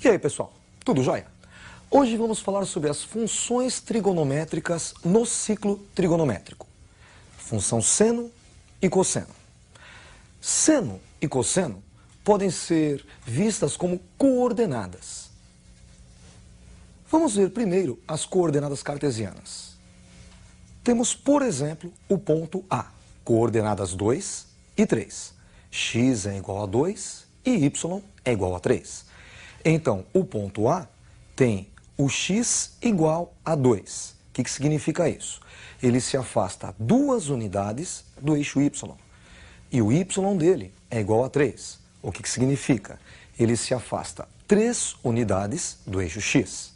E aí, pessoal, tudo jóia? Hoje vamos falar sobre as funções trigonométricas no ciclo trigonométrico. Função seno e cosseno. Seno e cosseno podem ser vistas como coordenadas. Vamos ver primeiro as coordenadas cartesianas. Temos, por exemplo, o ponto A, coordenadas 2 e 3. X é igual a 2 e y é igual a 3. Então, o ponto A tem o x igual a 2. O que significa isso? Ele se afasta 2 unidades do eixo y. E o y dele é igual a 3. O que significa? Ele se afasta 3 unidades do eixo x.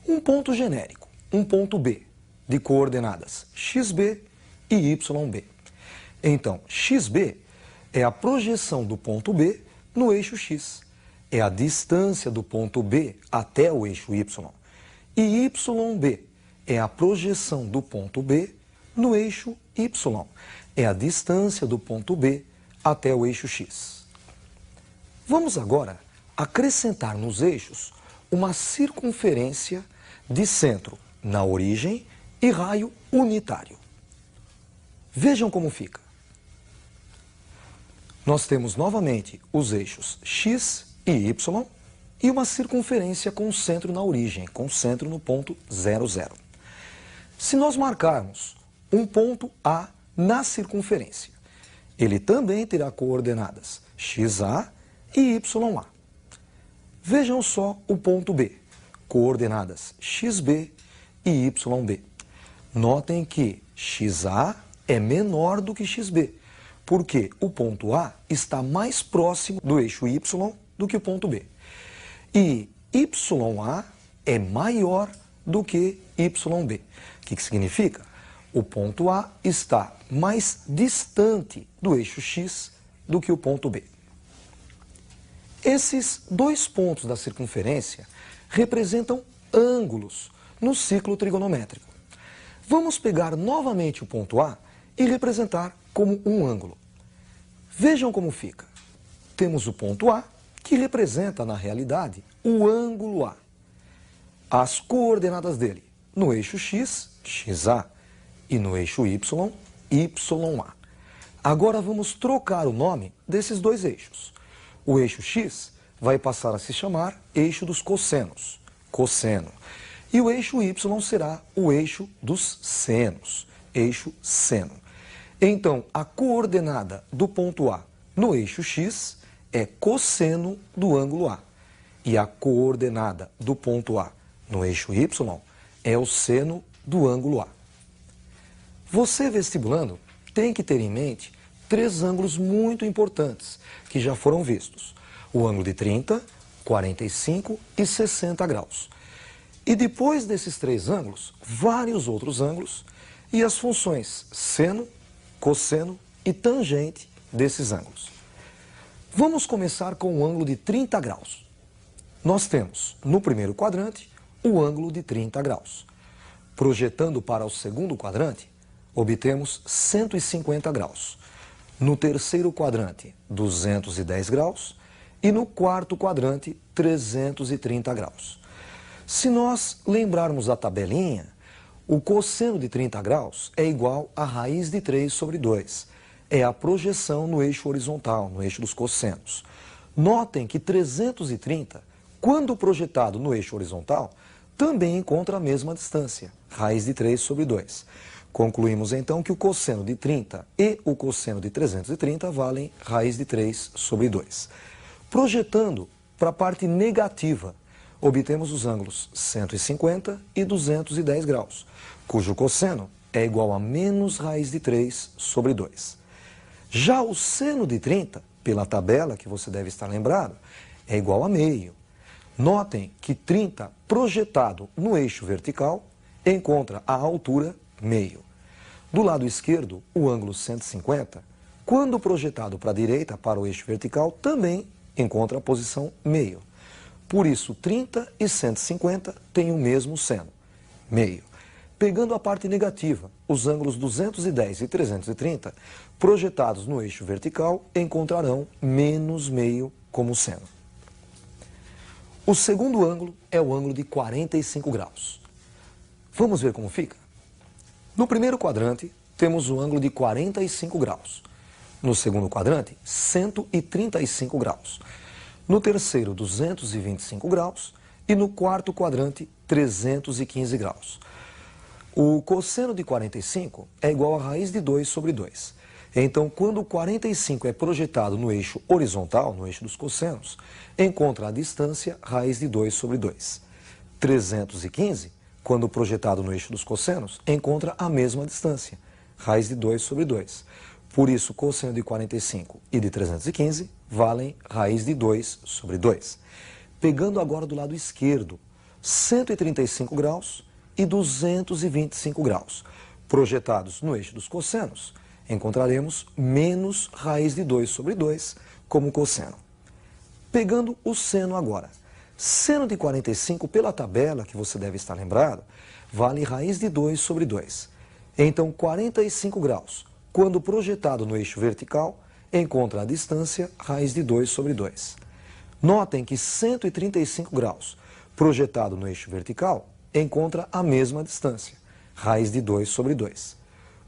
Um ponto genérico, um ponto B, de coordenadas xb e yb. Então, xb é a projeção do ponto B no eixo x. É a distância do ponto B até o eixo y. E yb é a projeção do ponto B no eixo y. É a distância do ponto B até o eixo x. Vamos agora acrescentar nos eixos uma circunferência de centro na origem e raio unitário. Vejam como fica. Nós temos novamente os eixos x e y e uma circunferência com centro na origem, com centro no ponto 0, 0. Se nós marcarmos um ponto A na circunferência, ele também terá coordenadas xa e ya. Vejam só o ponto B, coordenadas xb e yb. Notem que xa é menor do que xb, porque o ponto A está mais próximo do eixo y do que o ponto B. E ya é maior do que yb. O que significa? O ponto A está mais distante do eixo x do que o ponto B. Esses dois pontos da circunferência representam ângulos no ciclo trigonométrico. Vamos pegar novamente o ponto A e representar como um ângulo. Vejam como fica. Temos o ponto A, que representa, na realidade, o ângulo A. As coordenadas dele no eixo x, xa, e no eixo y, ya. Agora vamos trocar o nome desses dois eixos. O eixo x vai passar a se chamar eixo dos cossenos, cosseno. E o eixo y será o eixo dos senos, eixo seno. Então, a coordenada do ponto A no eixo x é cosseno do ângulo A. E a coordenada do ponto A no eixo y é o seno do ângulo A. Você, vestibulando, tem que ter em mente 3 ângulos muito importantes que já foram vistos. O ângulo de 30, 45 e 60 graus. E depois desses 3 ângulos, vários outros ângulos e as funções seno, cosseno e tangente desses ângulos. Vamos começar com o ângulo de 30 graus. Nós temos, no primeiro quadrante, o ângulo de 30 graus. Projetando para o segundo quadrante, obtemos 150 graus. No terceiro quadrante, 210 graus. E no quarto quadrante, 330 graus. Se nós lembrarmos da tabelinha, o cosseno de 30 graus é igual a raiz de 3 sobre 2. É a projeção no eixo horizontal, no eixo dos cossenos. Notem que 330, quando projetado no eixo horizontal, também encontra a mesma distância, raiz de 3 sobre 2. Concluímos então que o cosseno de 30 e o cosseno de 330 valem raiz de 3 sobre 2. Projetando para a parte negativa, obtemos os ângulos 150 e 210 graus, cujo cosseno é igual a menos raiz de 3 sobre 2. Já o seno de 30, pela tabela que você deve estar lembrado, é igual a meio. Notem que 30 projetado no eixo vertical encontra a altura meio. Do lado esquerdo, o ângulo 150, quando projetado para a direita, para o eixo vertical, também encontra a posição meio. Por isso, 30 e 150 têm o mesmo seno, meio. Pegando a parte negativa, os ângulos 210 e 330, projetados no eixo vertical, encontrarão menos meio como seno. O segundo ângulo é o ângulo de 45 graus. Vamos ver como fica? No primeiro quadrante, temos o ângulo de 45 graus. No segundo quadrante, 135 graus. No terceiro, 225 graus. E no quarto quadrante, 315 graus. O cosseno de 45 é igual a raiz de 2 sobre 2. Então, quando o 45 é projetado no eixo horizontal, no eixo dos cossenos, encontra a distância raiz de 2 sobre 2. 315, quando projetado no eixo dos cossenos, encontra a mesma distância, raiz de 2 sobre 2. Por isso, cosseno de 45 e de 315 valem raiz de 2 sobre 2. Pegando agora do lado esquerdo, 135 graus e 225 graus. Projetados no eixo dos cossenos, encontraremos menos raiz de 2 sobre 2 como cosseno. Pegando o seno agora. Seno de 45, pela tabela, que você deve estar lembrado, vale raiz de 2 sobre 2. Então, 45 graus, quando projetado no eixo vertical, encontra a distância raiz de 2 sobre 2. Notem que 135 graus, projetado no eixo vertical, encontra a mesma distância, raiz de 2 sobre 2.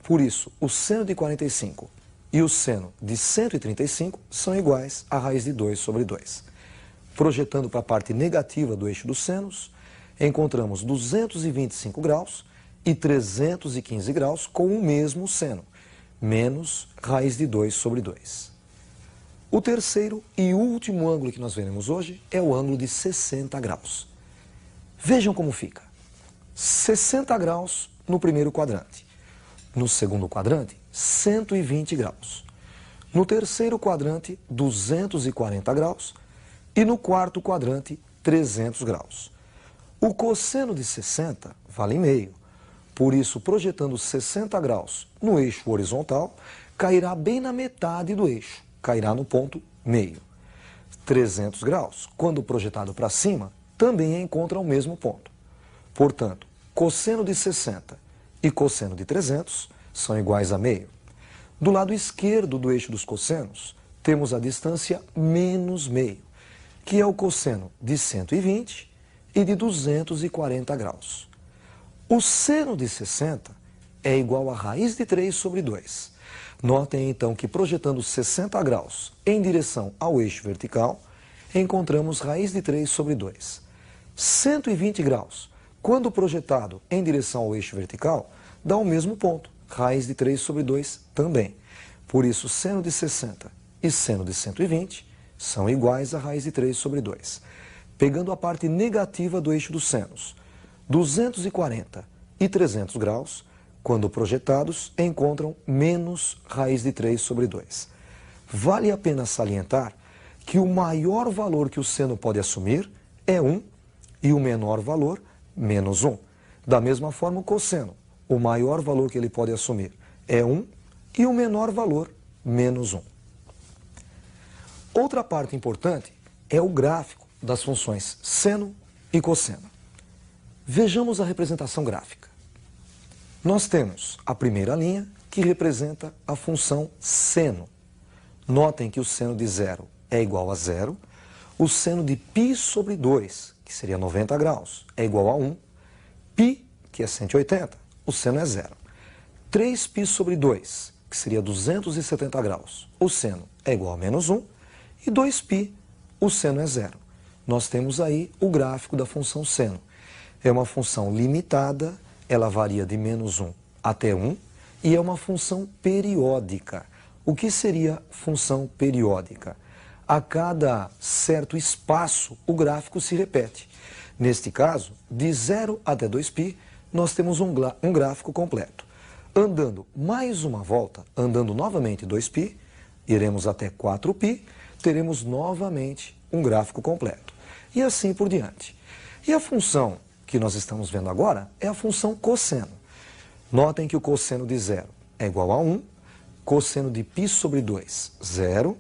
Por isso, o seno de 45 e o seno de 135 são iguais a raiz de 2 sobre 2. Projetando para a parte negativa do eixo dos senos, encontramos 225 graus e 315 graus com o mesmo seno, menos raiz de 2 sobre 2. O terceiro e último ângulo que nós veremos hoje é o ângulo de 60 graus. Vejam como fica. 60 graus no primeiro quadrante. No segundo quadrante, 120 graus. No terceiro quadrante, 240 graus. E no quarto quadrante, 300 graus. O cosseno de 60 vale meio. Por isso, projetando 60 graus no eixo horizontal, cairá bem na metade do eixo. Cairá no ponto meio. 300 graus, quando projetado para cima, também encontra o mesmo ponto. Portanto, cosseno de 60 e cosseno de 300 são iguais a meio. Do lado esquerdo do eixo dos cossenos, temos a distância menos meio, que é o cosseno de 120 e de 240 graus. O seno de 60 é igual a raiz de 3 sobre 2. Notem então que projetando 60 graus em direção ao eixo vertical, encontramos raiz de 3 sobre 2. 120 graus, quando projetado em direção ao eixo vertical, dá o mesmo ponto, raiz de 3 sobre 2 também. Por isso, seno de 60 e seno de 120 são iguais a raiz de 3 sobre 2. Pegando a parte negativa do eixo dos senos, 240 e 300 graus, quando projetados, encontram menos raiz de 3 sobre 2. Vale a pena salientar que o maior valor que o seno pode assumir é 1 e o menor valor, menos 1. Da mesma forma, o cosseno, o maior valor que ele pode assumir é 1 e o menor valor, menos 1. Outra parte importante é o gráfico das funções seno e cosseno. Vejamos a representação gráfica. Nós temos a primeira linha, que representa a função seno. Notem que o seno de 0 é igual a 0. O seno de π sobre 2, que seria 90 graus, é igual a 1. Π, que é 180, o seno é 0. 3π sobre 2, que seria 270 graus, o seno é igual a menos 1. E 2π, o seno é 0. Nós temos aí o gráfico da função seno. É uma função limitada, ela varia de menos 1 até 1, e é uma função periódica. O que seria função periódica? A cada certo espaço, o gráfico se repete. Neste caso, de 0 até 2π, nós temos um gráfico completo. Andando mais uma volta, andando novamente 2π, iremos até 4π, teremos novamente um gráfico completo. E assim por diante. E a função que nós estamos vendo agora é a função cosseno. Notem que o cosseno de 0 é igual a 1, cosseno de π sobre 2, 0,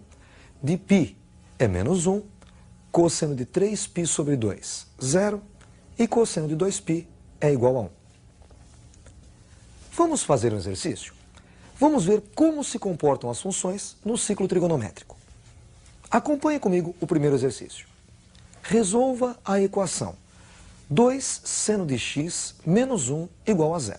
de π é menos 1, cosseno de 3π sobre 2, 0, e cosseno de 2π é igual a 1. Vamos fazer um exercício? Vamos ver como se comportam as funções no ciclo trigonométrico. Acompanhe comigo o primeiro exercício. Resolva a equação 2 seno de x menos 1 igual a 0,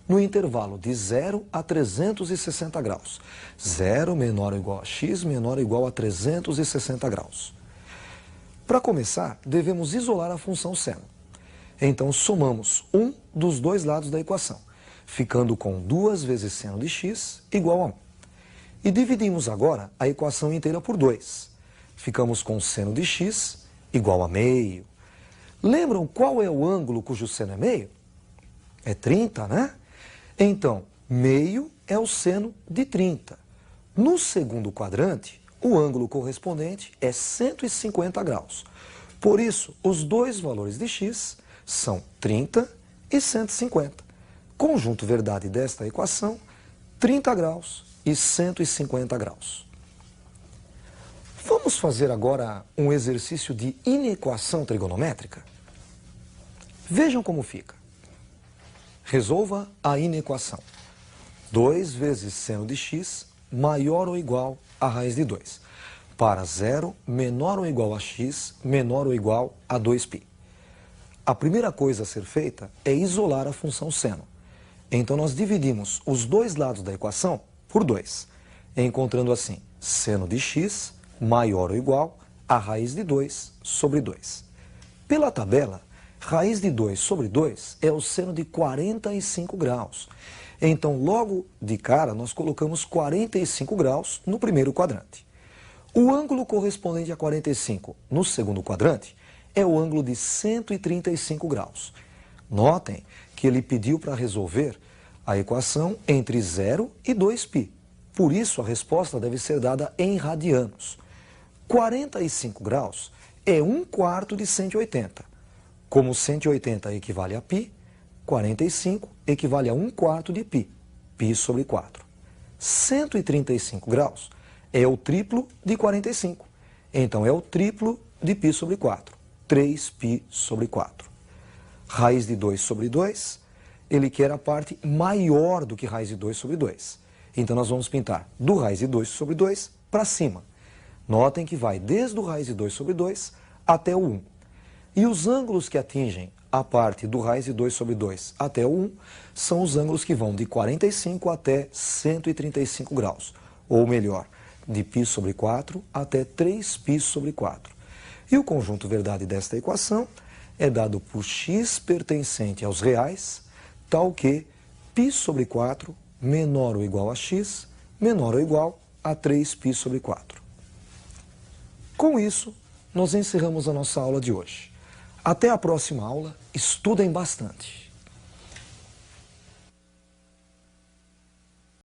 no intervalo de 0 a 360 graus. 0 menor ou igual a x menor ou igual a 360 graus. Para começar, devemos isolar a função seno. Então, somamos um dos dois lados da equação, ficando com 2 vezes seno de x igual a 1. E dividimos agora a equação inteira por 2. Ficamos com seno de x igual a meio. Lembram qual é o ângulo cujo seno é meio? É 30, né? Então, meio é o seno de 30. No segundo quadrante, o ângulo correspondente é 150 graus. Por isso, os dois valores de x são 30 e 150. Conjunto verdade desta equação, 30 graus e 150 graus. Vamos fazer agora um exercício de inequação trigonométrica? Vejam como fica. Resolva a inequação. 2 vezes seno de x maior ou igual a raiz de 2. Para 0 menor ou igual a x menor ou igual a 2π. A primeira coisa a ser feita é isolar a função seno. Então nós dividimos os dois lados da equação por 2, encontrando assim seno de x maior ou igual a raiz de 2 sobre 2. Pela tabela, raiz de 2 sobre 2 é o seno de 45 graus. Então, logo de cara, nós colocamos 45 graus no primeiro quadrante. O ângulo correspondente a 45 no segundo quadrante é o ângulo de 135 graus. Notem que ele pediu para resolver a equação entre 0 e 2π. Por isso, a resposta deve ser dada em radianos. 45 graus é 1/4 de 180. Como 180 equivale a π, 45 equivale a 1/4 de π, π sobre 4. 135 graus é o triplo de 45. Então, é o triplo de π sobre 4, 3π sobre 4. Raiz de 2 sobre 2, ele quer a parte maior do que raiz de 2 sobre 2. Então, nós vamos pintar do raiz de 2 sobre 2 para cima. Notem que vai desde o raiz de 2 sobre 2 até o 1. E os ângulos que atingem a parte do raiz de 2 sobre 2 até o 1 são os ângulos que vão de 45 até 135 graus. Ou melhor, de π sobre 4 até 3π sobre 4. E o conjunto verdade desta equação é dado por x pertencente aos reais, tal que π sobre 4 menor ou igual a x menor ou igual a 3π sobre 4. Com isso, nós encerramos a nossa aula de hoje. Até a próxima aula, estudem bastante!